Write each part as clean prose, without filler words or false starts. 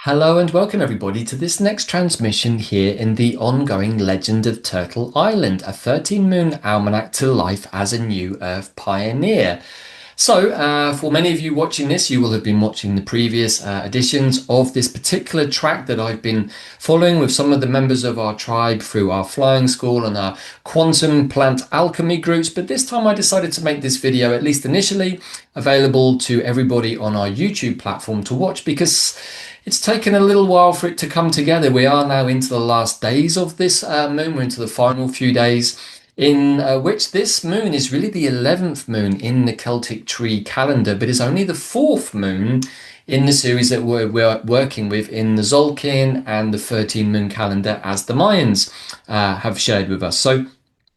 Hello and welcome everybody to this next transmission here in the ongoing Legend of Turtle Island, a 13 moon almanac to life as a new Earth pioneer. So, for many of you watching this, you will have been watching the previous editions of this particular track that I've been following with some of the members of our tribe through our flying school and our quantum plant alchemy groups. But this time I decided to make this video, at least initially, available to everybody on our YouTube platform to watch because it's taken a little while for it to come together. We are now into the last days of this moon. We're into the final few days in which this moon is really the 11th moon in the Celtic Tree calendar, but is only the 4th moon in the series that we're working with in the Zolkin and the 13 moon calendar, as the Mayans have shared with us. So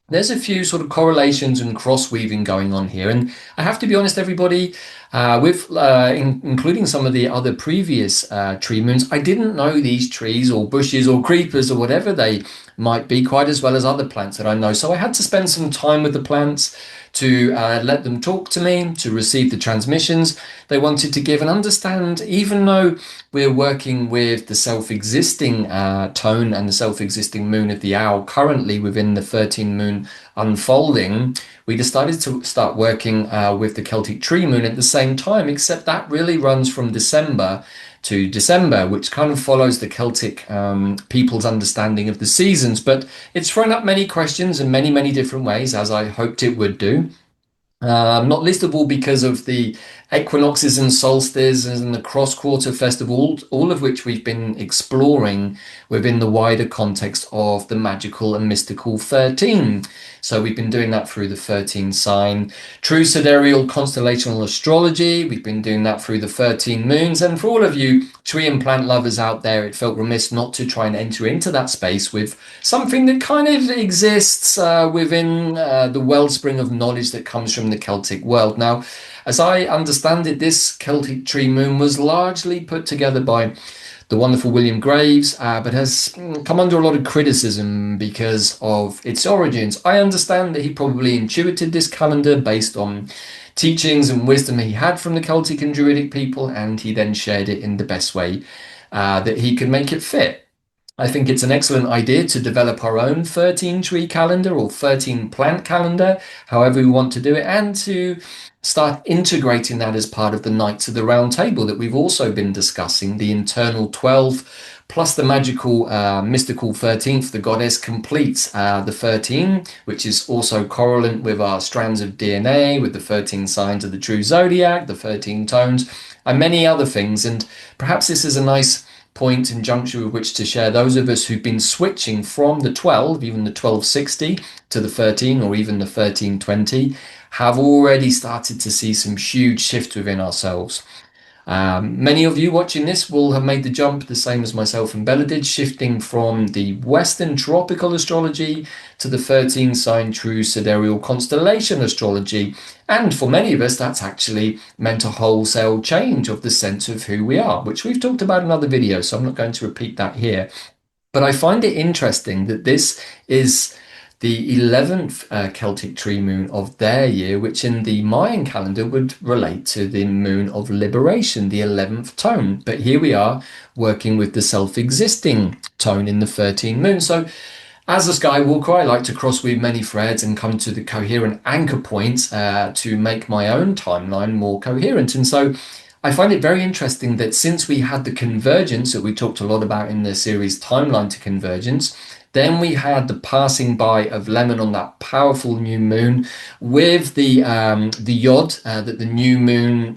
there's a few sort of correlations and cross-weaving going on here. And I have to be honest, everybody, including some of the other previous tree moons, I didn't know these trees or bushes or creepers or whatever they might be quite as well as other plants that I know. So I had to spend some time with the plants to let them talk to me, to receive the transmissions they wanted to give and understand, even though we're working with the self-existing tone and the self-existing moon of the owl currently within the 13 moon unfolding, we decided to start working with the Celtic Tree Moon at the same time, except that really runs from December to December, which kind of follows the Celtic people's understanding of the seasons. But it's thrown up many questions in many, many different ways, as I hoped it would do. Not least of all because of the equinoxes and solstices and the cross-quarter festival, all of which we've been exploring within the wider context of the magical and mystical 13. So we've been doing that through the 13 sign true sidereal constellational astrology. We've been doing that through the 13 moons. And for all of you tree and plant lovers out there, it felt remiss not to try and enter into that space with something that kind of exists within the wellspring of knowledge that comes from the Celtic world. Now, as I understand it, this Celtic Tree Moon was largely put together by the wonderful William Graves, but has come under a lot of criticism because of its origins. I understand that he probably intuited this calendar based on teachings and wisdom he had from the Celtic and Druidic people, and he then shared it in the best way that he could make it fit. I think it's an excellent idea to develop our own 13 tree calendar or 13 plant calendar, however we want to do it, and to start integrating that as part of the Knights of the Round Table that we've also been discussing, the internal 12 plus the magical mystical 13th. The goddess completes the 13, which is also correlate with our strands of DNA, with the 13 signs of the true zodiac, the 13 tones, and many other things. And perhaps this is a nice point and juncture with which to share those of us who've been switching from the 12, even the 1260, to the 13 or even the 1320, have already started to see some huge shift within ourselves. Many of you watching this will have made the jump, the same as myself and Bella did, shifting from the Western tropical astrology to the 13 sign true sidereal constellation astrology. And for many of us, that's actually meant a wholesale change of the sense of who we are, which we've talked about in other videos, so I'm not going to repeat that here. But I find it interesting that this is the 11th Celtic Tree Moon of their year, which in the Mayan calendar would relate to the moon of liberation, the 11th tone. But here we are working with the self-existing tone in the 13 moon. So as a skywalker, I like to crossweave many threads and come to the coherent anchor points to make my own timeline more coherent. And so I find it very interesting that since we had the convergence that we talked a lot about in the series Timeline to Convergence, then we had the passing by of Lemon on that powerful new moon with the yod that the new moon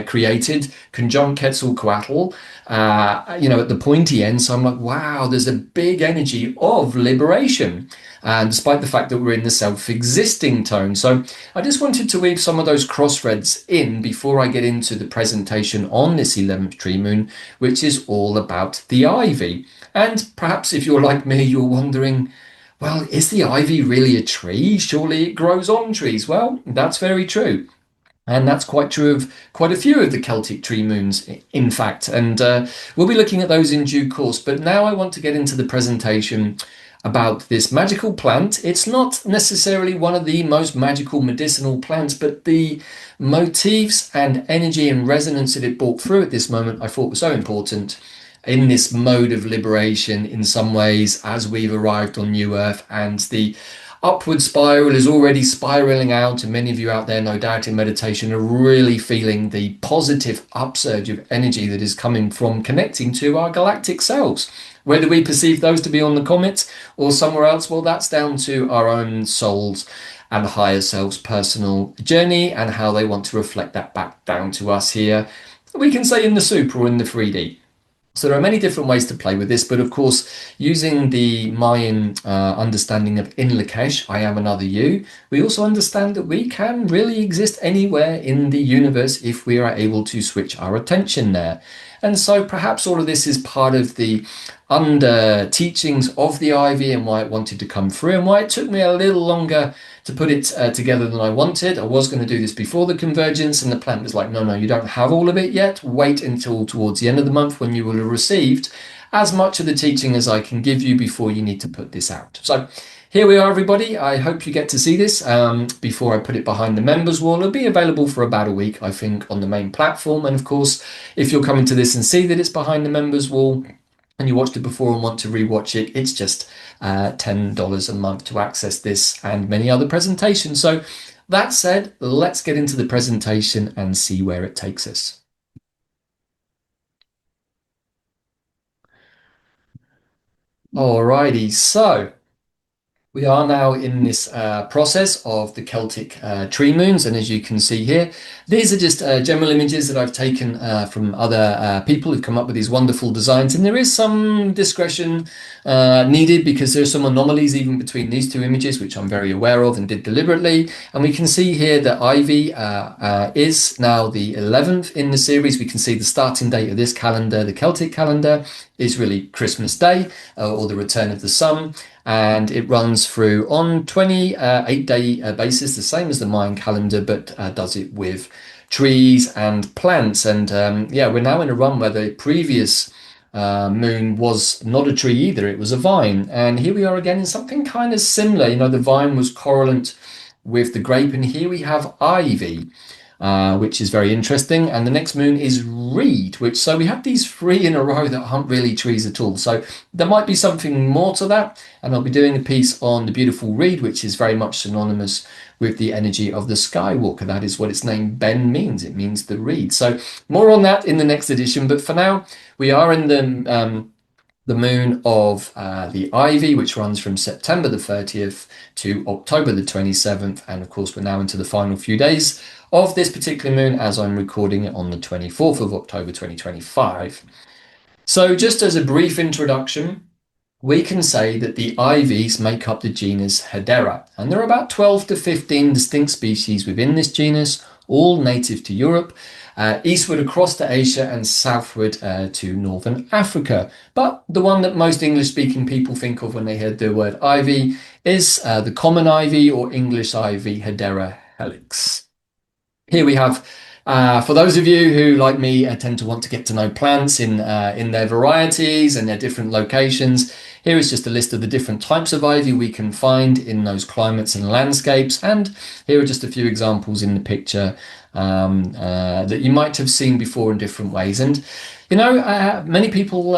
created, conjunct Quetzalcoatl, at the pointy end. So I'm like, wow, there's a big energy of liberation, despite the fact that we're in the self-existing tone. So I just wanted to weave some of those cross threads in before I get into the presentation on this 11th tree moon, which is all about the ivy. And perhaps if you're like me, you're wondering, well, is the ivy really a tree? Surely it grows on trees. Well, that's very true. And that's quite true of quite a few of the Celtic tree moons, in fact. And we'll be looking at those in due course. But now I want to get into the presentation about this magical plant. It's not necessarily one of the most magical medicinal plants, but the motifs and energy and resonance that it brought through at this moment I thought was so important in this mode of liberation in some ways as we've arrived on New Earth, and the upward spiral is already spiraling out, and many of you out there, no doubt, in meditation are really feeling the positive upsurge of energy that is coming from connecting to our galactic selves. Whether we perceive those to be on the comet or somewhere else, well, that's down to our own souls and higher selves' personal journey and how they want to reflect that back down to us here. We can say in the super or in the 3D. So there are many different ways to play with this, but of course, using the Mayan understanding of in Lakesh, I am another you, we also understand that we can really exist anywhere in the universe if we are able to switch our attention there. And so perhaps all of this is part of the under teachings of the Ivy and why it wanted to come through and why it took me a little longer to put it together than I wanted. I was going to do this before the convergence, and the plant was like, no, you don't have all of it yet. Wait until towards the end of the month when you will have received as much of the teaching as I can give you before you need to put this out. So here we are, everybody. I hope you get to see this before I put it behind the members wall. It'll be available for about a week, I think, on the main platform. And of course, if you're coming to this and see that it's behind the members wall, and you watched it before and want to rewatch it, it's just $10 a month to access this and many other presentations. So that said, let's get into the presentation and see where it takes us. Alrighty, so we are now in this process of the Celtic tree moons, and as you can see here, these are just general images that I've taken from other people who've come up with these wonderful designs, and there is some discretion needed because there's some anomalies even between these two images, which I'm very aware of and did deliberately. And we can see here that Ivy is now the 11th in the series. We can see the starting date of this calendar, the Celtic calendar, is really Christmas Day or the return of the sun. And it runs through on 28-day basis, the same as the Mayan calendar, but does it with trees and plants. And yeah, we're now in a run where the previous moon was not a tree either, it was a vine. And here we are again in something kind of similar. You know, the vine was correlate with the grape, and here we have ivy. Which is very interesting. And the next moon is reed, which, so we have these three in a row that aren't really trees at all. So there might be something more to that. And I'll be doing a piece on the beautiful reed, which is very much synonymous with the energy of the Skywalker. That is what its name Ben means. It means the reed. So more on that in the next edition. But for now, we are in the moon of the Ivy, which runs from September the 30th to October the 27th. And of course, we're now into the final few days of this particular moon as I'm recording it on the 24th of October 2025. So just as a brief introduction, we can say that the ivies make up the genus Hedera, and there are about 12 to 15 distinct species within this genus, all native to Europe, eastward across to Asia and southward to northern Africa. But the one that most English-speaking people think of when they hear the word ivy is the common ivy or English ivy, Hedera helix. Here we have, for those of you who, like me, tend to want to get to know plants in their varieties and their different locations, here is just a list of the different types of ivy we can find in those climates and landscapes. And here are just a few examples in the picture that you might have seen before in different ways. And you know, many people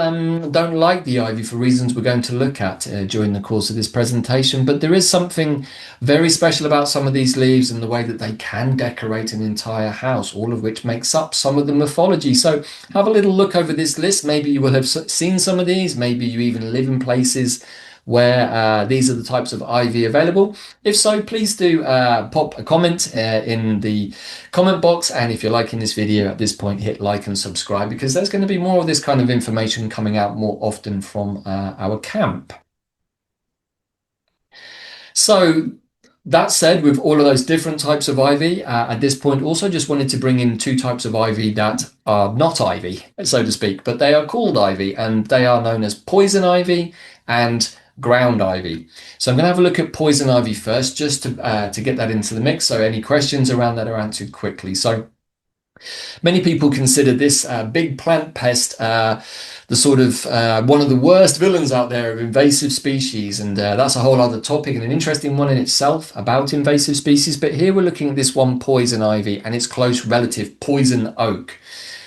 don't like the ivy for reasons we're going to look at during the course of this presentation, but there is something very special about some of these leaves and the way that they can decorate an entire house, all of which makes up some of the mythology. So have a little look over this list. Maybe you will have seen some of these. Maybe you even live in places where these are the types of ivy available. If so, please do pop a comment in the comment box. And if you're liking this video at this point, hit like and subscribe, because there's going to be more of this kind of information coming out more often from our camp. So that said, with all of those different types of ivy, at this point also just wanted to bring in two types of ivy that are not ivy, so to speak, but they are called ivy, and they are known as poison ivy and ground ivy. So I'm going to have a look at poison ivy first, just to get that into the mix, so any questions around that are answered quickly. So many people consider this big plant pest the sort of one of the worst villains out there of invasive species, and that's a whole other topic and an interesting one in itself about invasive species. But here we're looking at this one, poison ivy, and its close relative, poison oak.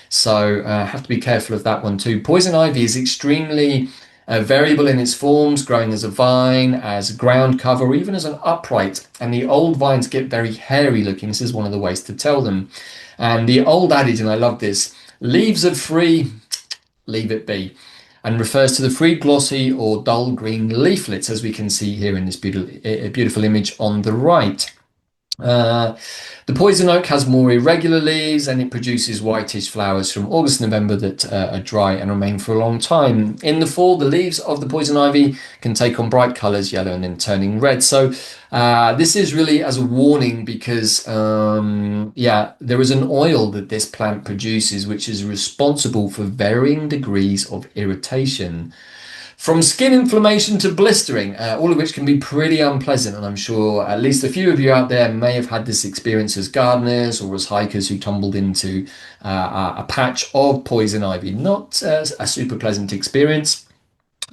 So have to be careful of that one too. Poison ivy is extremely variable in its forms, growing as a vine, as ground cover, or even as an upright. And the old vines get very hairy looking. This is one of the ways to tell them. And the old adage, and I love this, leaves are free, leave it be, and refers to the free glossy or dull green leaflets, as we can see here in this beautiful image on the right. Uh, the poison oak has more irregular leaves and it produces whitish flowers from August to November that are dry and remain for a long time. In the fall, the leaves of the poison ivy can take on bright colours, yellow and then turning red. So this is really as a warning because, yeah, there is an oil that this plant produces which is responsible for varying degrees of irritation. From skin inflammation to blistering, all of which can be pretty unpleasant. And I'm sure at least a few of you out there may have had this experience as gardeners or as hikers who tumbled into a patch of poison ivy. Not a super pleasant experience.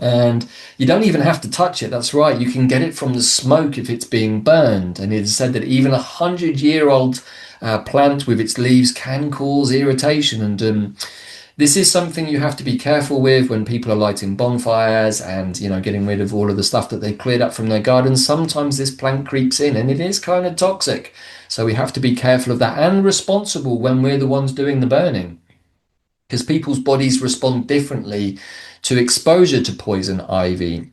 And you don't even have to touch it. That's right. You can get it from the smoke if it's being burned. And it is said that even 100-year-old plant with its leaves can cause irritation. And this is something you have to be careful with when people are lighting bonfires and, you know, getting rid of all of the stuff that they cleared up from their gardens. Sometimes this plant creeps in and it is kind of toxic. So we have to be careful of that and responsible when we're the ones doing the burning, because people's bodies respond differently to exposure to poison ivy.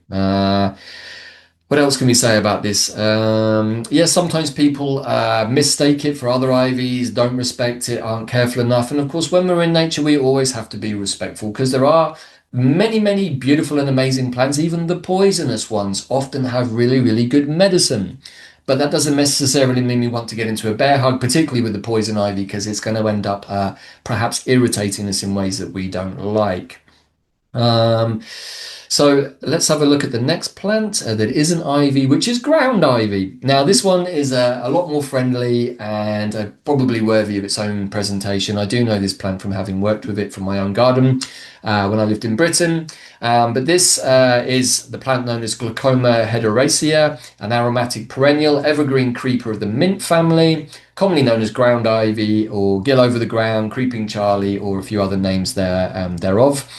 What else can we say about this? Yeah, sometimes people mistake it for other ivies, don't respect it, aren't careful enough. And of course, when we're in nature, we always have to be respectful because there are many, many beautiful and amazing plants. Even the poisonous ones often have really, really good medicine. But that doesn't necessarily mean we want to get into a bear hug, particularly with the poison ivy, because it's going to end up perhaps irritating us in ways that we don't like. Um, so let's have a look at the next plant that is an ivy, which is ground ivy. Now, this one is a lot more friendly and probably worthy of its own presentation. I do know this plant from having worked with it from my own garden when I lived in Britain. But this is the plant known as Glaucoma hederaceae, an aromatic perennial evergreen creeper of the mint family, commonly known as ground ivy or gill over the ground, creeping Charlie, or a few other names thereof.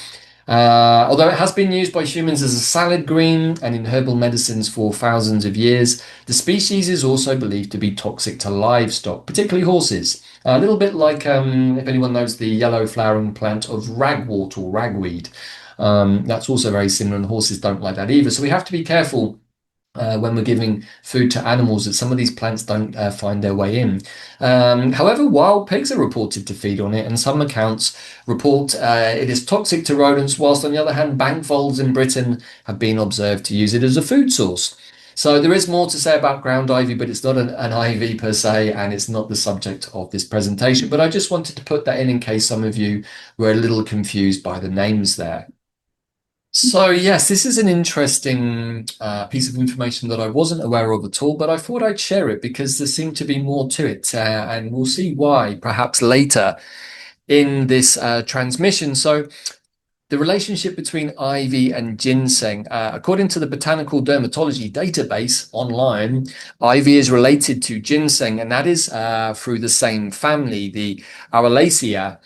Although it has been used by humans as a salad green and in herbal medicines for thousands of years, the species is also believed to be toxic to livestock, particularly horses. A little bit like, if anyone knows the yellow flowering plant of ragwort or ragweed. That's also very similar, and horses don't like that either. So we have to be careful when we're giving food to animals that some of these plants don't find their way in. However, wild pigs are reported to feed on it, and some accounts report it is toxic to rodents, whilst on the other hand, bank voles in Britain have been observed to use it as a food source. So there is more to say about ground ivy, but it's not an ivy per se, and it's not the subject of this presentation. But I just wanted to put that in case some of you were a little confused by the names there. So yes, this is an interesting piece of information that I wasn't aware of at all, but I thought I'd share it because there seemed to be more to it, and we'll see why perhaps later in this transmission. So the relationship between ivy and ginseng, according to the Botanical Dermatology database online, ivy is related to ginseng, and that is through the same family, the Artemisia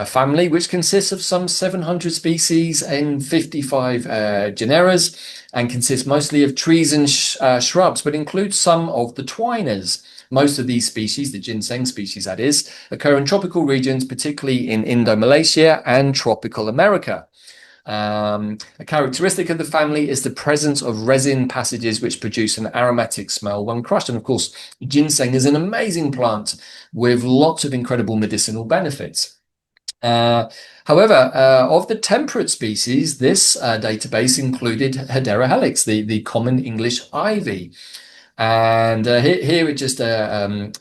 family, which consists of some 700 species in 55 genera and consists mostly of trees and shrubs, but includes some of the twiners. Most of these species, the ginseng species that is, occur in tropical regions, particularly in Indo-Malaysia and tropical America. A characteristic of the family is the presence of resin passages which produce an aromatic smell when crushed. And of course, ginseng is an amazing plant with lots of incredible medicinal benefits. However, of the temperate species, this database included Hedera helix, the common English ivy. And here it just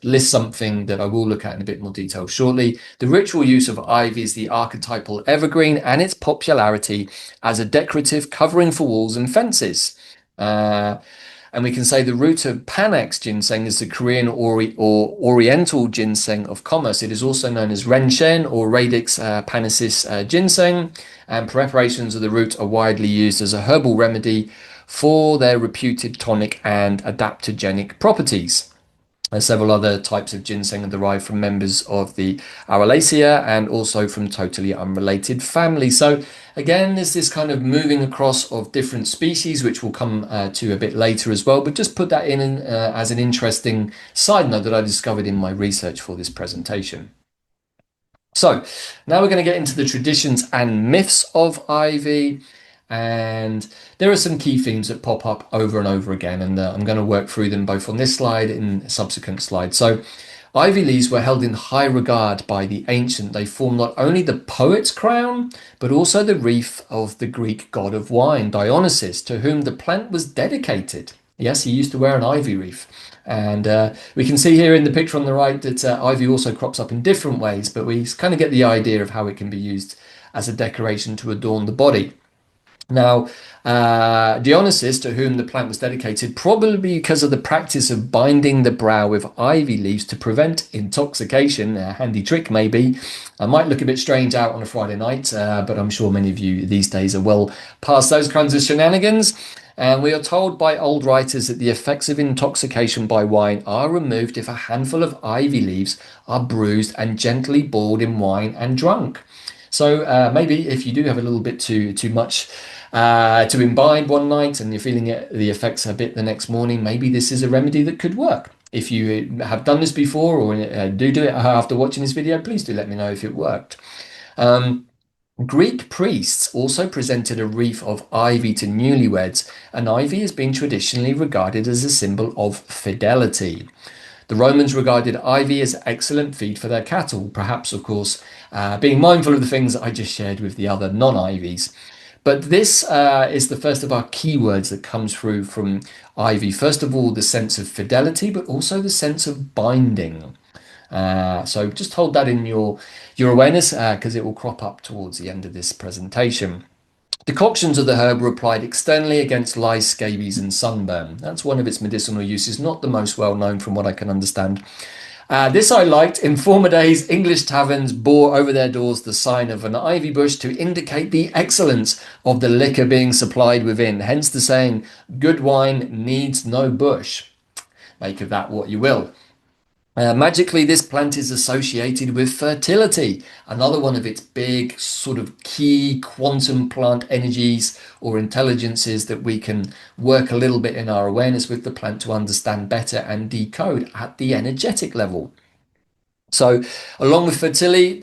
lists something that I will look at in a bit more detail shortly. The ritual use of ivy is the archetypal evergreen and its popularity as a decorative covering for walls and fences. And we can say the root of Panax ginseng is the Korean or Oriental ginseng of commerce. It is also known as Renshen or Radix panacis ginseng, and preparations of the root are widely used as a herbal remedy for their reputed tonic and adaptogenic properties. Several other types of ginseng are derived from members of the Aralaceae and also from totally unrelated families. So again, there's this kind of moving across of different species, which we'll come to a bit later as well. But just put that in as an interesting side note that I discovered in my research for this presentation. So now we're going to get into the traditions and myths of ivy. And there are some key themes that pop up over and over again, and I'm going to work through them both on this slide and in subsequent slides. So ivy leaves were held in high regard by the ancient. They formed not only the poet's crown, but also the wreath of the Greek god of wine, Dionysus, to whom the plant was dedicated. Yes, he used to wear an ivy wreath. And we can see here in the picture on the right that ivy also crops up in different ways, but we kind of get the idea of how it can be used as a decoration to adorn the body. Now, Dionysus, to whom the plant was dedicated, probably because of the practice of binding the brow with ivy leaves to prevent intoxication, a handy trick maybe. I might look a bit strange out on a Friday night, but I'm sure many of you these days are well past those kinds of shenanigans. And we are told by old writers that the effects of intoxication by wine are removed if a handful of ivy leaves are bruised and gently boiled in wine and drunk. So maybe if you do have a little bit too much to imbibe one night and you're feeling the effects a bit the next morning, maybe this is a remedy that could work. If you have done this before or do it after watching this video, please do let me know if it worked. Greek priests also presented a wreath of ivy to newlyweds, and ivy has been traditionally regarded as a symbol of fidelity. The Romans regarded ivy as excellent feed for their cattle, perhaps, of course, being mindful of the things that I just shared with the other non-ivies. But this is the first of our keywords that comes through from ivy. First of all, the sense of fidelity, but also the sense of binding. So just hold that in your awareness because it will crop up towards the end of this presentation. Decoctions of the herb were applied externally against lice, scabies, and sunburn. That's one of its medicinal uses, not the most well known from what I can understand. This I liked. In former days, English taverns bore over their doors the sign of an ivy bush to indicate the excellence of the liquor being supplied within. Hence the saying, good wine needs no bush. Make of that what you will. Magically, this plant is associated with fertility, another one of its big sort of key quantum plant energies or intelligences that we can work a little bit in our awareness with the plant to understand better and decode at the energetic level. So, along with fertility,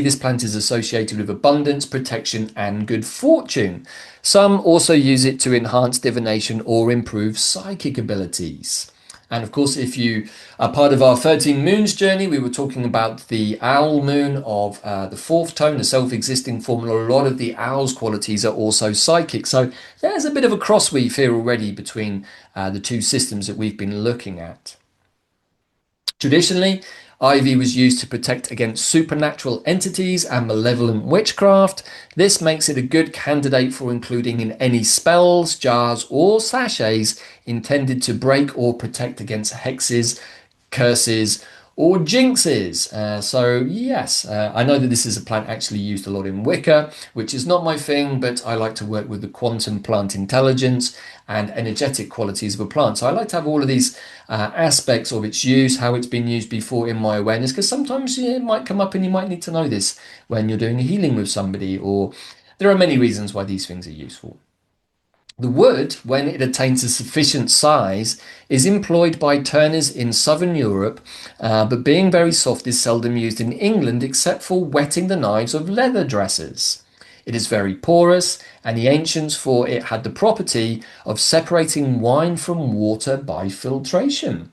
this plant is associated with abundance, protection, and good fortune. Some also use it to enhance divination or improve psychic abilities. And of course, if you are part of our 13 moons journey, we were talking about the owl moon of the fourth tone, the self-existing formula. A lot of the owl's qualities are also psychic. So there's a bit of a crossweave here already between the two systems that we've been looking at. Traditionally, ivy was used to protect against supernatural entities and malevolent witchcraft. This makes it a good candidate for including in any spells, jars, or sachets intended to break or protect against hexes, curses, or jinxes. So yes, I know that this is a plant actually used a lot in Wicca, which is not my thing, but I like to work with the quantum plant intelligence and energetic qualities of a plant. So I like to have all of these aspects of its use, how it's been used before in my awareness, because sometimes it might come up and you might need to know this when you're doing a healing with somebody, or there are many reasons why these things are useful. The wood, when it attains a sufficient size, is employed by turners in southern Europe, but being very soft is seldom used in England except for wetting the knives of leather dressers. It is very porous, and the ancients thought it had the property of separating wine from water by filtration.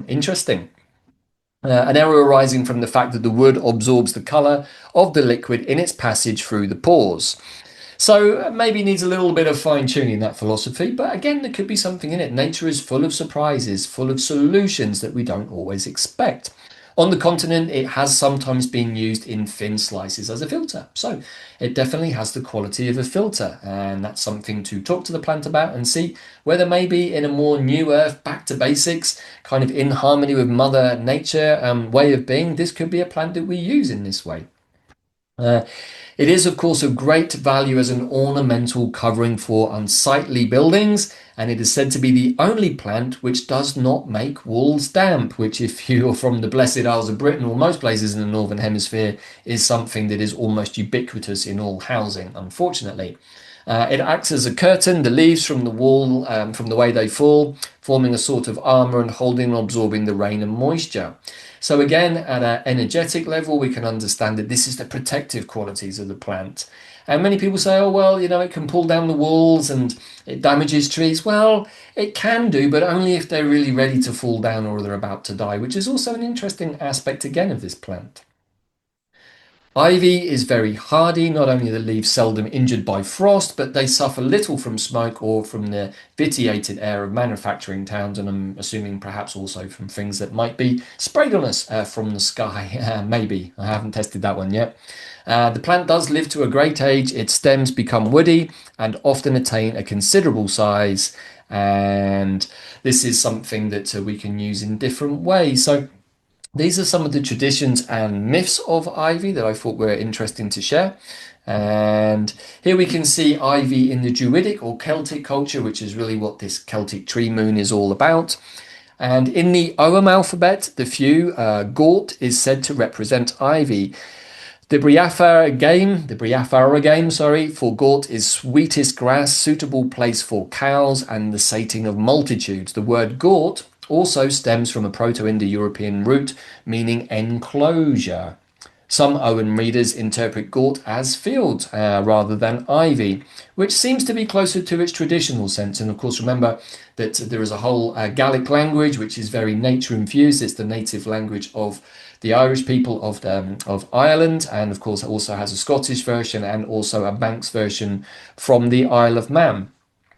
Interesting. An error arising from the fact that the wood absorbs the colour of the liquid in its passage through the pores. So maybe needs a little bit of fine tuning, that philosophy, but again, there could be something in it. Nature is full of surprises, full of solutions that we don't always expect. On the continent, it has sometimes been used in thin slices as a filter. So it definitely has the quality of a filter, and that's something to talk to the plant about and see whether maybe in a more new earth, back to basics, kind of in harmony with Mother Nature way of being, this could be a plant that we use in this way. Uh, it is, of course, of great value as an ornamental covering for unsightly buildings, and it is said to be the only plant which does not make walls damp, which, if you're from the Blessed Isles of Britain or most places in the Northern Hemisphere, is something that is almost ubiquitous in all housing, unfortunately. It acts as a curtain, the leaves from the wall, from the way they fall, forming a sort of armor and holding and absorbing the rain and moisture. So again, at an energetic level, we can understand that this is the protective qualities of the plant. And many people say, oh, well, it can pull down the walls and it damages trees. Well, it can do, but only if they're really ready to fall down or they're about to die, which is also an interesting aspect again of this plant. Ivy is very hardy. Not only are the leaves seldom injured by frost, but they suffer little from smoke or from the vitiated air of manufacturing towns, and I'm assuming perhaps also from things that might be sprayed on us from the sky. Maybe. I haven't tested that one yet. The plant does live to a great age. Its stems become woody and often attain a considerable size. And this is something that we can use in different ways. So these are some of the traditions and myths of ivy that I thought were interesting to share. And here we can see ivy in the Druidic or Celtic culture, which is really what this Celtic Tree Moon is all about. And in the Ogham alphabet, the few, Gort is said to represent ivy. The Briafara game, for Gort is sweetest grass, suitable place for cows and the sating of multitudes. The word Gort also stems from a Proto-Indo-European root meaning enclosure. Some Owen readers interpret Gort as field rather than ivy, which seems to be closer to its traditional sense. And of course, remember that there is a whole Gaelic language which is very nature infused. It's the native language of the Irish people of Ireland, and of course, it also has a Scottish version and also a Manx version from the Isle of Man.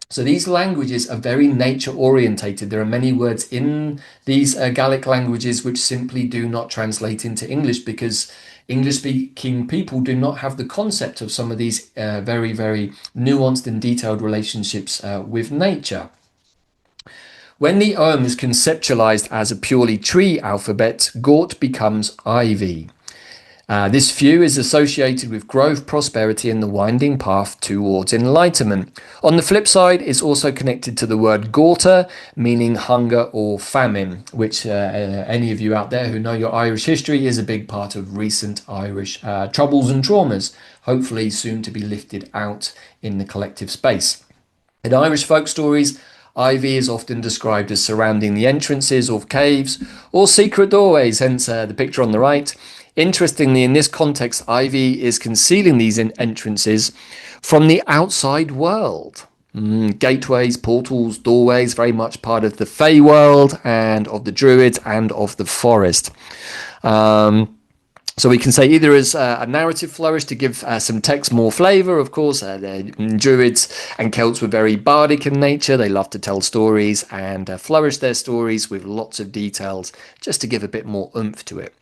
So these languages are very nature orientated. There are many words in these Gaelic languages which simply do not translate into English because English speaking people do not have the concept of some of these very, very nuanced and detailed relationships with nature. When the Ogham is conceptualized as a purely tree alphabet, Gort becomes ivy. This view is associated with growth, prosperity, and the winding path towards enlightenment. On the flip side, it's also connected to the word gorta, meaning hunger or famine, which any of you out there who know your Irish history is a big part of recent Irish troubles and traumas, hopefully soon to be lifted out in the collective space. In Irish folk stories, ivy is often described as surrounding the entrances of caves or secret doorways, hence the picture on the right. Interestingly, in this context, ivy is concealing these entrances from the outside world. Gateways, portals, doorways, very much part of the Fey world and of the Druids and of the forest. So we can say either as a narrative flourish to give some text more flavour. Of course, Druids and Celts were very bardic in nature. They loved to tell stories and flourish their stories with lots of details just to give a bit more oomph to it.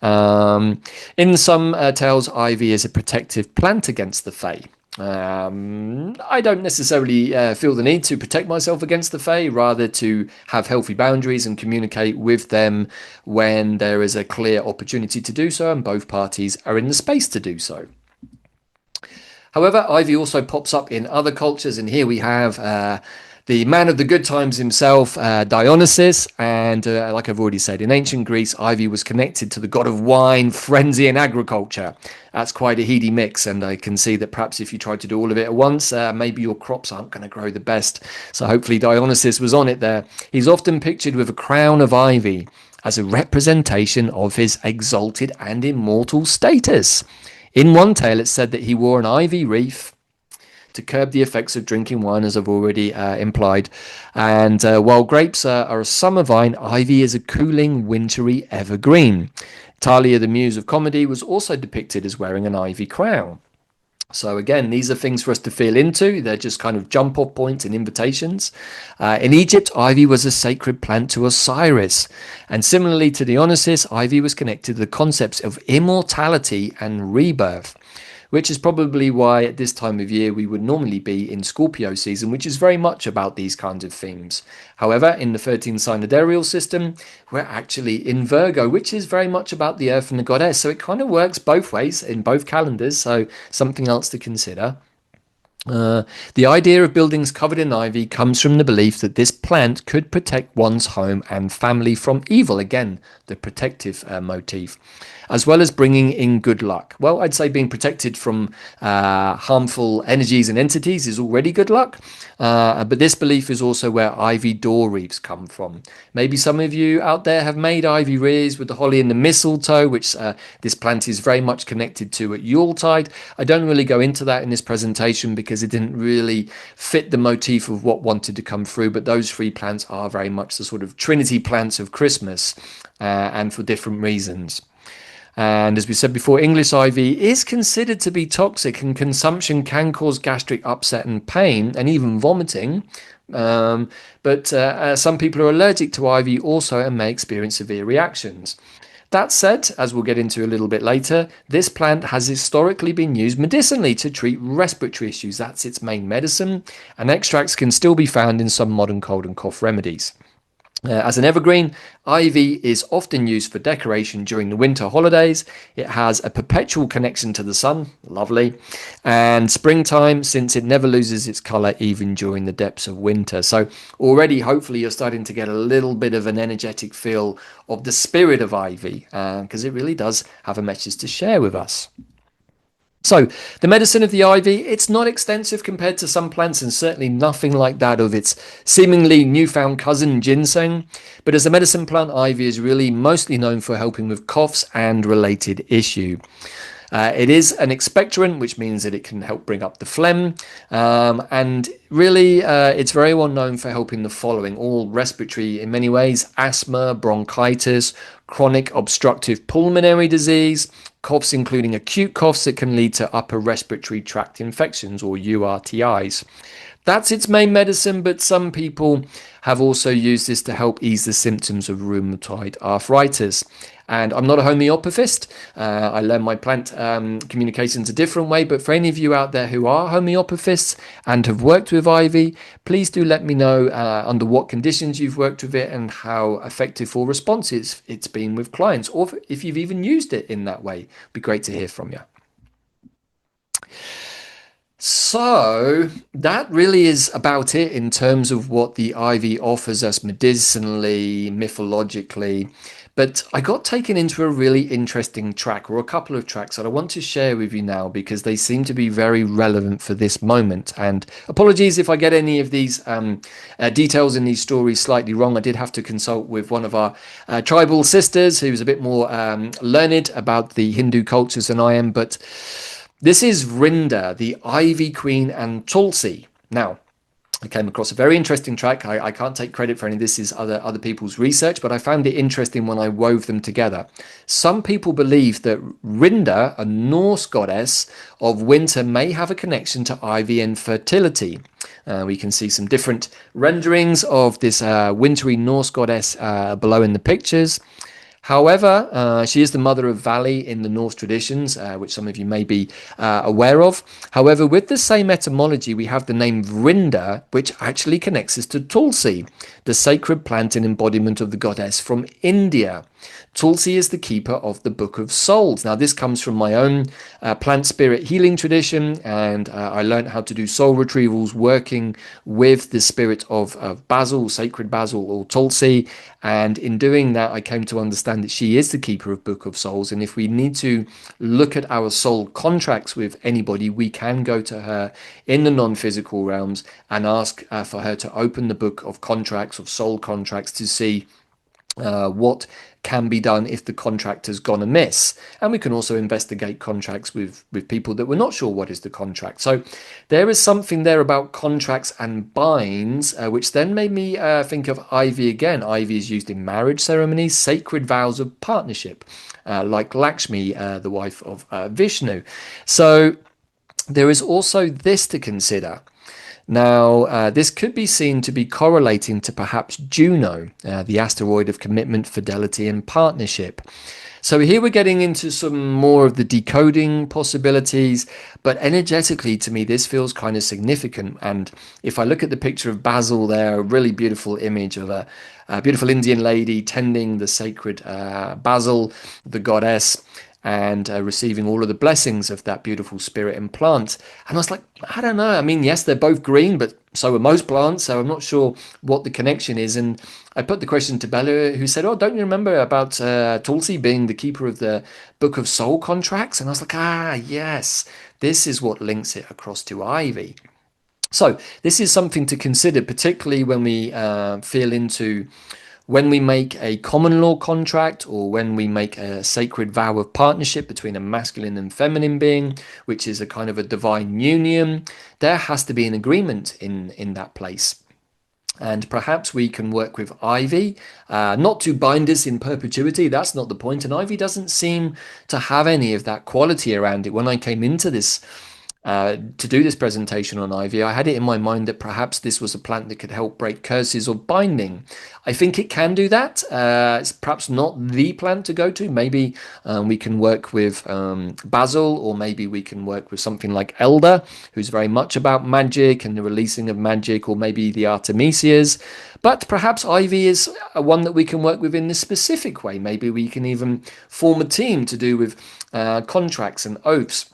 In some tales, ivy is a protective plant against the Fae. I don't necessarily feel the need to protect myself against the Fae, rather to have healthy boundaries and communicate with them when there is a clear opportunity to do so and both parties are in the space to do so. However, ivy also pops up in other cultures, and here we have the man of the good times himself, Dionysus, and like I've already said, in ancient Greece, ivy was connected to the god of wine, frenzy, and agriculture. That's quite a heady mix, and I can see that perhaps if you try to do all of it at once, maybe your crops aren't going to grow the best. So hopefully Dionysus was on it there. He's often pictured with a crown of ivy as a representation of his exalted and immortal status. In one tale, it's said that he wore an ivy wreath to curb the effects of drinking wine, as I've already implied. And while grapes are a summer vine, ivy is a cooling, wintry evergreen. Talia, the muse of comedy, was also depicted as wearing an ivy crown. So again, these are things for us to feel into. They're just kind of jump-off points and invitations. In Egypt, ivy was a sacred plant to Osiris. And similarly to Dionysus, ivy was connected to the concepts of immortality and rebirth. which is probably why at this time of year we would normally be in Scorpio season, which is very much about these kinds of themes. However, in the 13 sidereal system, we're actually in Virgo, which is very much about the earth and the goddess. So it kind of works both ways in both calendars. So something else to consider. The idea of buildings covered in ivy comes from the belief that this plant could protect one's home and family from evil. Again, the protective motif, as well as bringing in good luck. Well, I'd say being protected from harmful energies and entities is already good luck. But this belief is also where ivy door wreaths come from. Maybe some of you out there have made ivy wreaths with the holly and the mistletoe, which this plant is very much connected to at Yuletide. I don't really go into that in this presentation because it didn't really fit the motif of what wanted to come through. But those three plants are very much the sort of trinity plants of Christmas, and for different reasons. And as we said before, English ivy is considered to be toxic, and consumption can cause gastric upset and pain and even vomiting. But some people are allergic to ivy also and may experience severe reactions. That said, as we'll get into a little bit later, this plant has historically been used medicinally to treat respiratory issues. That's its main medicine, and extracts can still be found in some modern cold and cough remedies. As an evergreen, ivy is often used for decoration during the winter holidays. It has a perpetual connection to the sun, lovely, and springtime, since it never loses its colour even during the depths of winter. So already, hopefully, you're starting to get a little bit of an energetic feel of the spirit of ivy, because it really does have a message to share with us. So the medicine of the ivy, it's not extensive compared to some plants, and certainly nothing like that of its seemingly newfound cousin ginseng. But as a medicine plant, ivy is really mostly known for helping with coughs and related issue. It is an expectorant, which means that it can help bring up the phlegm. And really, it's very well known for helping the following, all respiratory in many ways: asthma, bronchitis, chronic obstructive pulmonary disease, coughs including acute coughs that can lead to upper respiratory tract infections or URTIs. That's its main medicine, but some people have also used this to help ease the symptoms of rheumatoid arthritis. And I'm not a homeopathist. I learn my plant communications a different way. But for any of you out there who are homeopathists and have worked with ivy, please do let me know under what conditions you've worked with it and how effective or responsive it's been with clients, or if you've even used it in that way. It'd be great to hear from you. So that really is about it in terms of what the ivy offers us medicinally, mythologically. But I got taken into a really interesting track, or a couple of tracks, that I want to share with you now because they seem to be very relevant for this moment. And apologies if I get any of these details in these stories slightly wrong. I did have to consult with one of our tribal sisters who's a bit more learned about the Hindu cultures than I am. But this is Rinda, the Ivy Queen, and Tulsi. Now, I came across a very interesting track. I can't take credit for any of this. Is other people's research, but I found it interesting when I wove them together. Some people believe that Rinda, a Norse goddess of winter, may have a connection to ivy and fertility. We can see some different renderings of this wintry Norse goddess below in the pictures. However, she is the mother of Valley in the Norse traditions, which some of you may be aware of. However, with the same etymology, we have the name Vrinda, which actually connects us to Tulsi, the sacred plant and embodiment of the goddess from India. Tulsi is the keeper of the Book of Souls. Now, this comes from my own plant spirit healing tradition, and I learned how to do soul retrievals working with the spirit of basil, sacred basil, or Tulsi. And in doing that, I came to understand that she is the keeper of Book of Souls. And if we need to look at our soul contracts with anybody, we can go to her in the non-physical realms and ask for her to open the book of contracts, of soul contracts, to see what can be done if the contract has gone amiss. And we can also investigate contracts with people that we're not sure what is the contract. So there is something there about contracts and binds, which then made me think of ivy again. Ivy is used in marriage ceremonies, sacred vows of partnership, like Lakshmi, the wife of Vishnu. So there is also this to consider. Now, this could be seen to be correlating to perhaps Juno, the asteroid of commitment, fidelity, and partnership. So here we're getting into some more of the decoding possibilities, but energetically to me, this feels kind of significant. And if I look at the picture of Basil there, a really beautiful image of a beautiful Indian lady tending the sacred basil, the goddess, and receiving all of the blessings of that beautiful spirit and plant. And I was like, I don't know. I mean, yes, they're both green, but so are most plants. So I'm not sure what the connection is. And I put the question to Bella, who said, "Oh, don't you remember about Tulsi being the keeper of the Book of Soul contracts?" And I was like, ah, yes, this is what links it across to Ivy. So this is something to consider, particularly when we feel into when we make a common law contract or when we make a sacred vow of partnership between a masculine and feminine being, which is a kind of a divine union, there has to be an agreement in that place. And perhaps we can work with Ivy, not to bind us in perpetuity. That's not the point. And Ivy doesn't seem to have any of that quality around it. When I came into this to do this presentation on ivy, I had it in my mind that perhaps this was a plant that could help break curses or binding. I think it can do that. It's perhaps not the plant to go to. Maybe we can work with basil, or maybe we can work with something like elder, who's very much about magic and the releasing of magic, or maybe the Artemisias. But perhaps ivy is one that we can work with in this specific way. Maybe we can even form a team to do with contracts and oaths.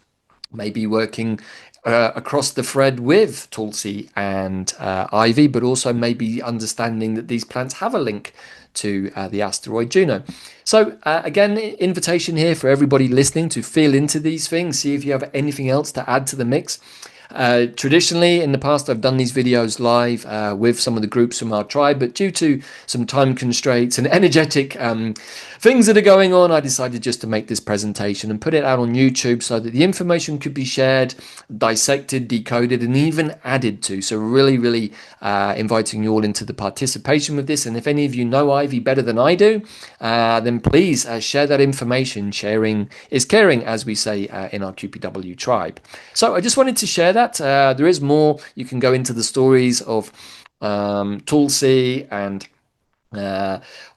Maybe working across the thread with Tulsi and Ivy, but also maybe understanding that these plants have a link to the asteroid Juno. So again, invitation here for everybody listening to feel into these things, see if you have anything else to add to the mix. Traditionally, in the past, I've done these videos live with some of the groups from our tribe, but due to some time constraints and energetic things that are going on, I decided just to make this presentation and put it out on YouTube so that the information could be shared, dissected, decoded, and even added to. So really, really inviting you all into the participation with this. And if any of you know Ivy better than I do, then please share that information. Sharing is caring, as we say in our QPW tribe. So I just wanted to share that. There is more. You can go into the stories of Tulsi and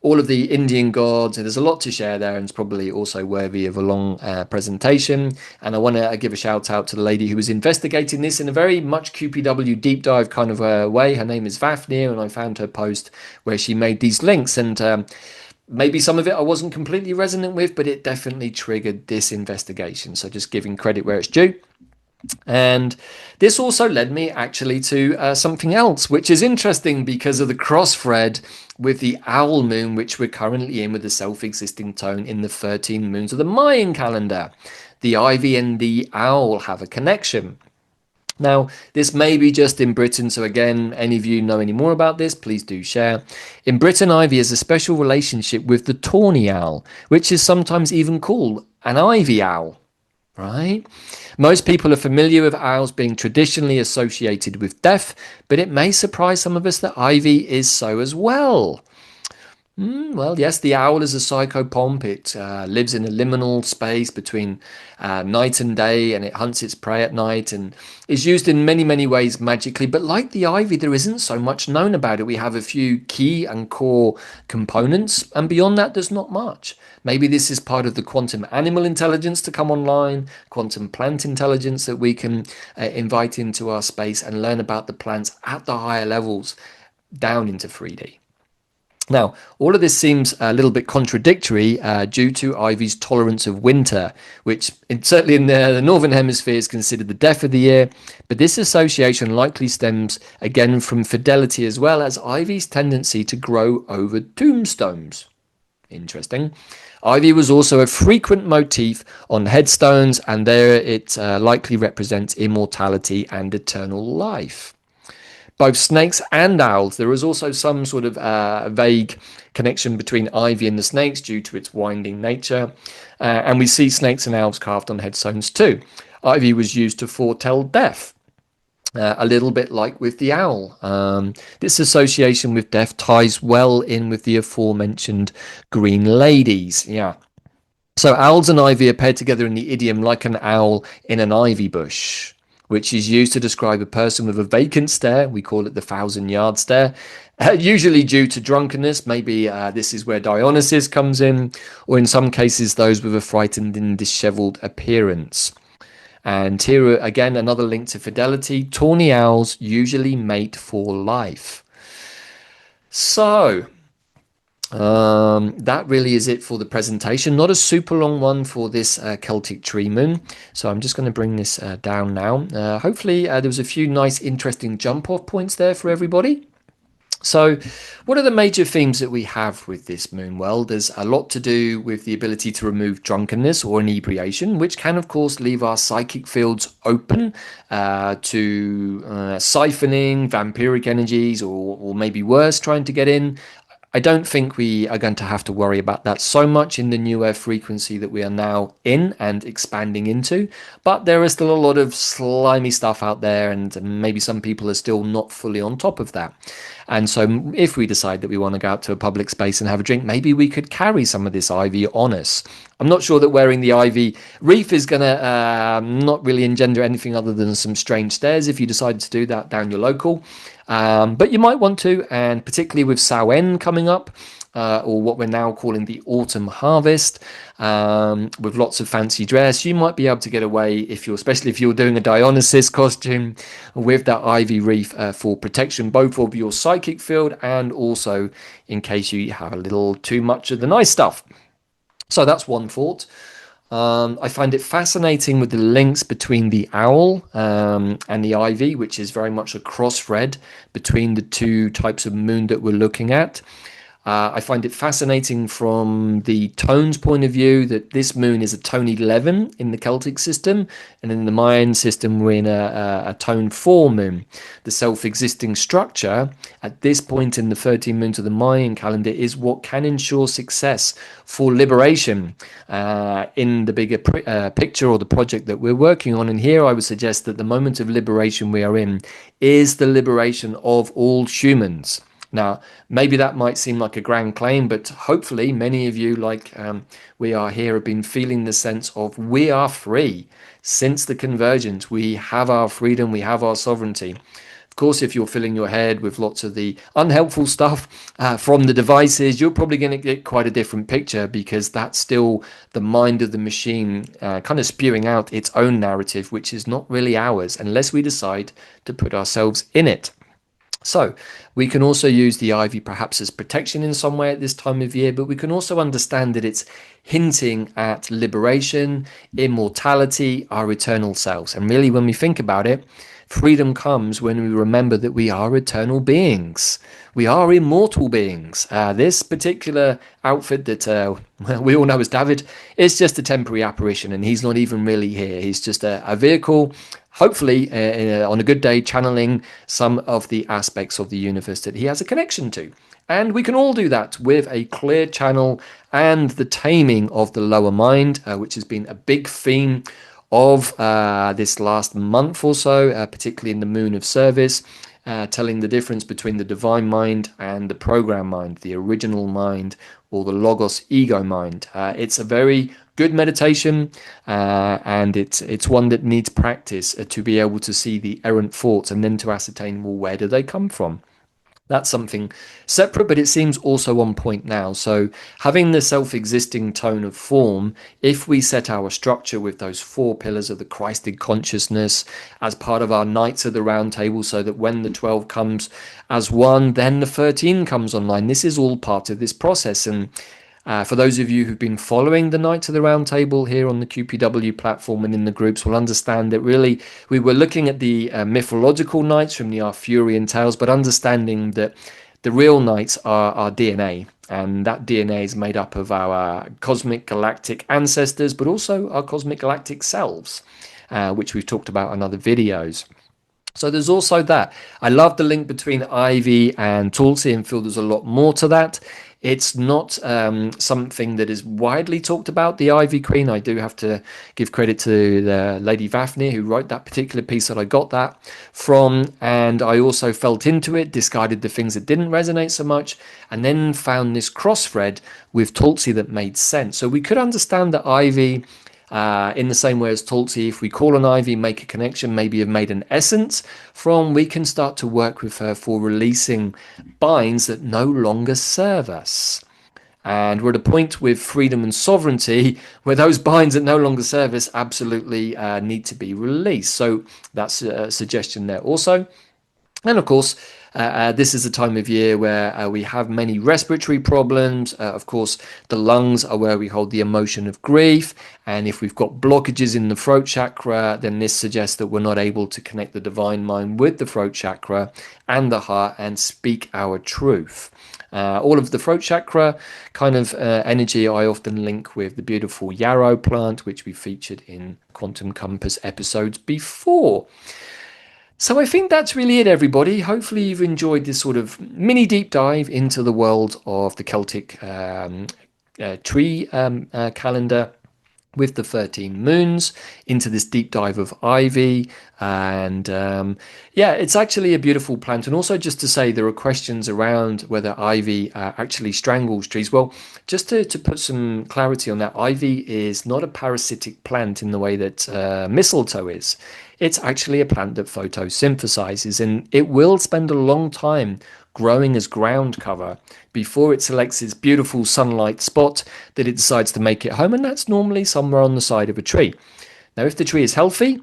all of the Indian gods. There's a lot to share there, and it's probably also worthy of a long presentation. And I want to give a shout out to the lady who was investigating this in a very much QPW deep dive kind of way. Her name is Vafnir, and I found her post where she made these links. And maybe some of it I wasn't completely resonant with, but it definitely triggered this investigation. So just giving credit where it's due. And this also led me actually to something else, which is interesting because of the cross thread with the owl moon, which we're currently in with the self-existing tone in the 13 moons of the Mayan calendar. The ivy and the owl have a connection. Now, this may be just in Britain, so again, any of you know any more about this, please do share. In Britain, ivy has a special relationship with the tawny owl, which is sometimes even called an ivy owl, right? Most people are familiar with owls being traditionally associated with death, but it may surprise some of us that ivy is so as well. Well, yes, the owl is a psychopomp. It lives in a liminal space between night and day, and it hunts its prey at night and is used in many, many ways magically. But like the ivy, there isn't so much known about it. We have a few key and core components, and beyond that, there's not much. Maybe this is part of the quantum animal intelligence to come online, quantum plant intelligence that we can invite into our space and learn about the plants at the higher levels down into 3D. Now, all of this seems a little bit contradictory due to ivy's tolerance of winter, which certainly in the northern hemisphere is considered the death of the year. But this association likely stems again from fidelity, as well as ivy's tendency to grow over tombstones. Interesting. Ivy was also a frequent motif on headstones, and there it likely represents immortality and eternal life. Both snakes and owls, there is also some sort of vague connection between ivy and the snakes due to its winding nature. And we see snakes and owls carved on headstones too. Ivy was used to foretell death. A little bit like with the owl. This association with death ties well in with the aforementioned green ladies. Yeah. So owls and ivy are paired together in the idiom like an owl in an ivy bush. which is used to describe a person with a vacant stare. We call it the 1,000-yard stare, usually due to drunkenness. Maybe this is where Dionysus comes in, or in some cases, those with a frightened and disheveled appearance. And here again, another link to Fidelity. Tawny owls usually mate for life. So, that really is it for the presentation. Not a super long one for this Celtic Tree Moon. So I'm just going to bring this down now. Hopefully there was a few nice, interesting jump-off points there for everybody. So what are the major themes that we have with this moon? Well, there's a lot to do with the ability to remove drunkenness or inebriation, which can, of course, leave our psychic fields open to siphoning vampiric energies or maybe worse, trying to get in. I don't think we are going to have to worry about that so much in the newer frequency that we are now in and expanding into. But there is still a lot of slimy stuff out there, and maybe some people are still not fully on top of that. And so if we decide that we want to go out to a public space and have a drink, maybe we could carry some of this ivy on us. I'm not sure that wearing the ivy wreath is going to not really engender anything other than some strange stares if you decide to do that down your local. But you might want to, and particularly with Samhain coming up, or what we're now calling the autumn harvest, with lots of fancy dress, you might be able to get away especially if you're doing a Dionysus costume, with that ivy wreath for protection, both of your psychic field and also in case you have a little too much of the nice stuff. So that's one thought. I find it fascinating with the links between the owl and the ivy, which is very much a cross thread between the two types of moon that we're looking at. I find it fascinating from the tones point of view that this moon is a tone 11 in the Celtic system, and in the Mayan system we're in a tone 4 moon. The self-existing structure at this point in the 13 moons of the Mayan calendar is what can ensure success for liberation in the bigger picture or the project that we're working on. And here I would suggest that the moment of liberation we are in is the liberation of all humans. Now, maybe that might seem like a grand claim, but hopefully many of you, like we are here, have been feeling the sense of we are free. Since the convergence, we have our freedom, we have our sovereignty. Of course, if you're filling your head with lots of the unhelpful stuff from the devices, you're probably going to get quite a different picture, because that's still the mind of the machine kind of spewing out its own narrative, which is not really ours unless we decide to put ourselves in it. So we can also use the ivy perhaps as protection in some way at this time of year, but we can also understand that it's hinting at liberation, immortality, our eternal selves. And really, when we think about it, freedom comes when we remember that we are eternal beings. We are immortal beings. This particular outfit that we all know as Davyd is just a temporary apparition, and he's not even really here. He's just a vehicle, hopefully on a good day, channeling some of the aspects of the universe that he has a connection to. And we can all do that with a clear channel and the taming of the lower mind, which has been a big theme of this last month or so, particularly in the Moon of Service, telling the difference between the divine mind and the program mind, the original mind, or the logos ego mind. It's a very good meditation, and it's one that needs practice to be able to see the errant thoughts and then to ascertain, well, where do they come from? That's something separate, but it seems also on point now. So having the self-existing tone of form, if we set our structure with those 4 pillars of the Christed consciousness as part of our Knights of the Round Table, so that when the 12 comes as one, then the 13 comes online. This is all part of this process. And for those of you who've been following the Knights of the Round Table here on the QPW platform and in the groups will understand that really we were looking at the mythological knights from the Arthurian tales, but understanding that the real knights are our DNA. And that DNA is made up of our cosmic galactic ancestors, but also our cosmic galactic selves, which we've talked about in other videos. So there's also that. I love the link between ivy and Tulsi and feel there's a lot more to that. It's not something that is widely talked about, the Ivy Queen. I do have to give credit to the Lady Vafnir who wrote that particular piece that I got that from. And I also felt into it, discarded the things that didn't resonate so much, and then found this cross thread with Tulsi that made sense. So we could understand that Ivy In the same way as Tulsi, if we call on Ivy, make a connection, maybe have made an essence from, we can start to work with her for releasing binds that no longer serve us. And we're at a point with freedom and sovereignty where those binds that no longer serve us absolutely need to be released. So that's a suggestion there also. And of course, this is a time of year where we have many respiratory problems. Of course, the lungs are where we hold the emotion of grief. And if we've got blockages in the throat chakra, then this suggests that we're not able to connect the divine mind with the throat chakra and the heart and speak our truth. All of the throat chakra kind of energy I often link with the beautiful yarrow plant, which we featured in Quantum Compass episodes before. So I think that's really it, everybody. Hopefully you've enjoyed this sort of mini deep dive into the world of the Celtic tree calendar with the 13 moons, into this deep dive of ivy. And yeah, it's actually a beautiful plant. And also, just to say, there are questions around whether ivy actually strangles trees. Well, just to put some clarity on that, ivy is not a parasitic plant in the way that mistletoe is. It's actually a plant that photosynthesizes, and it will spend a long time growing as ground cover before it selects its beautiful sunlight spot that it decides to make it home, and that's normally somewhere on the side of a tree. Now, if the tree is healthy,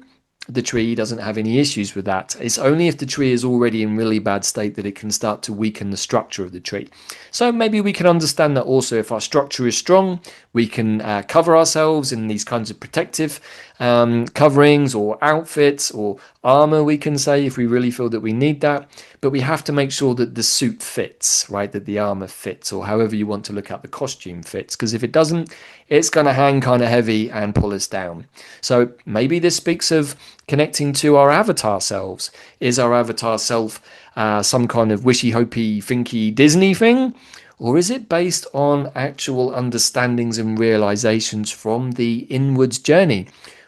the tree doesn't have any issues with that. It's only if the tree is already in really bad state that it can start to weaken the structure of the tree. So maybe we can understand that also. If our structure is strong, we can cover ourselves in these kinds of protective coverings or outfits or armor, we can say, if we really feel that we need that. But we have to make sure that the suit fits, right? That the armor fits, or however you want to look at the costume fits. Because if it doesn't, it's going to hang kind of heavy and pull us down. So maybe this speaks of connecting to our avatar selves. Is our avatar self some kind of wishy-hopey, thinky Disney thing? Or is it based on actual understandings and realizations from the inwards journey?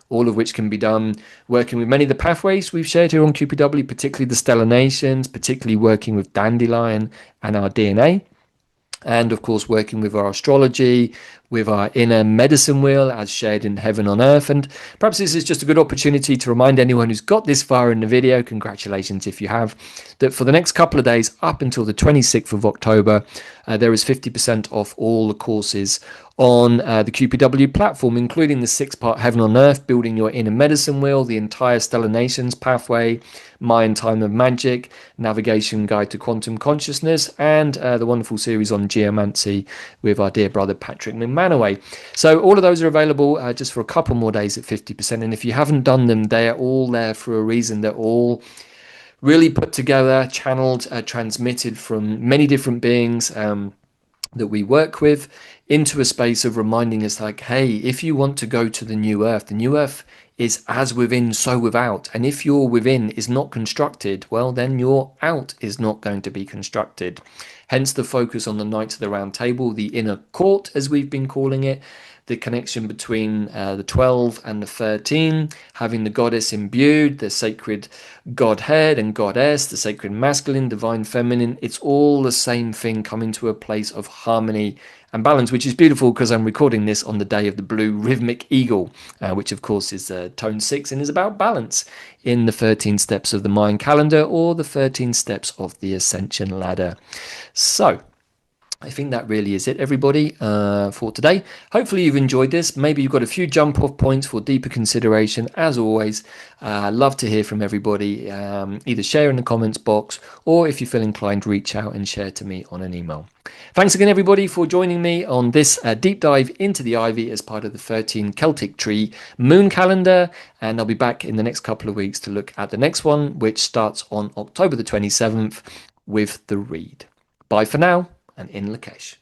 All of which can be done working with many of the pathways we've shared here on QPW, particularly the stellar nations, particularly working with dandelion and our DNA. And of course, working with our astrology, with our inner medicine wheel, as shared in Heaven on Earth. And perhaps this is just a good opportunity to remind anyone who's got this far in the video, congratulations if you have, that for the next couple of days, up until the 26th of October, there is 50% off all the courses on the QPW platform, including the 6-part Heaven on Earth, Building Your Inner Medicine Wheel, the entire Stellar Nations pathway, Mayan Time of Magic, Navigation Guide to Quantum Consciousness, and the wonderful series on geomancy with our dear brother Patrick McManaway. So all of those are available just for a couple more days at 50%. And if you haven't done them, they are all there for a reason. They're all really put together, channeled, transmitted from many different beings that we work with into a space of reminding us like, hey, if you want to go to the new earth is as within, so without. And if your within is not constructed, well, then your out is not going to be constructed. Hence the focus on the Knights of the Round Table, the inner court, as we've been calling it, the connection between the 12 and the 13, having the goddess imbued, the sacred godhead and goddess, the sacred masculine, divine feminine. It's all the same thing coming to a place of harmony and balance, which is beautiful because I'm recording this on the day of the blue rhythmic eagle, which of course is tone 6 and is about balance in the 13 steps of the Mayan calendar, or the 13 steps of the ascension ladder. So I think that really is it, everybody, for today. Hopefully you've enjoyed this. Maybe you've got a few jump off points for deeper consideration. As always, love to hear from everybody. Either share in the comments box, or if you feel inclined, reach out and share to me on an email. Thanks again, everybody, for joining me on this deep dive into the ivy as part of the 13 Celtic Tree Moon calendar. And I'll be back in the next couple of weeks to look at the next one, which starts on October the 27th with the read. Bye for now, and in Lakesh.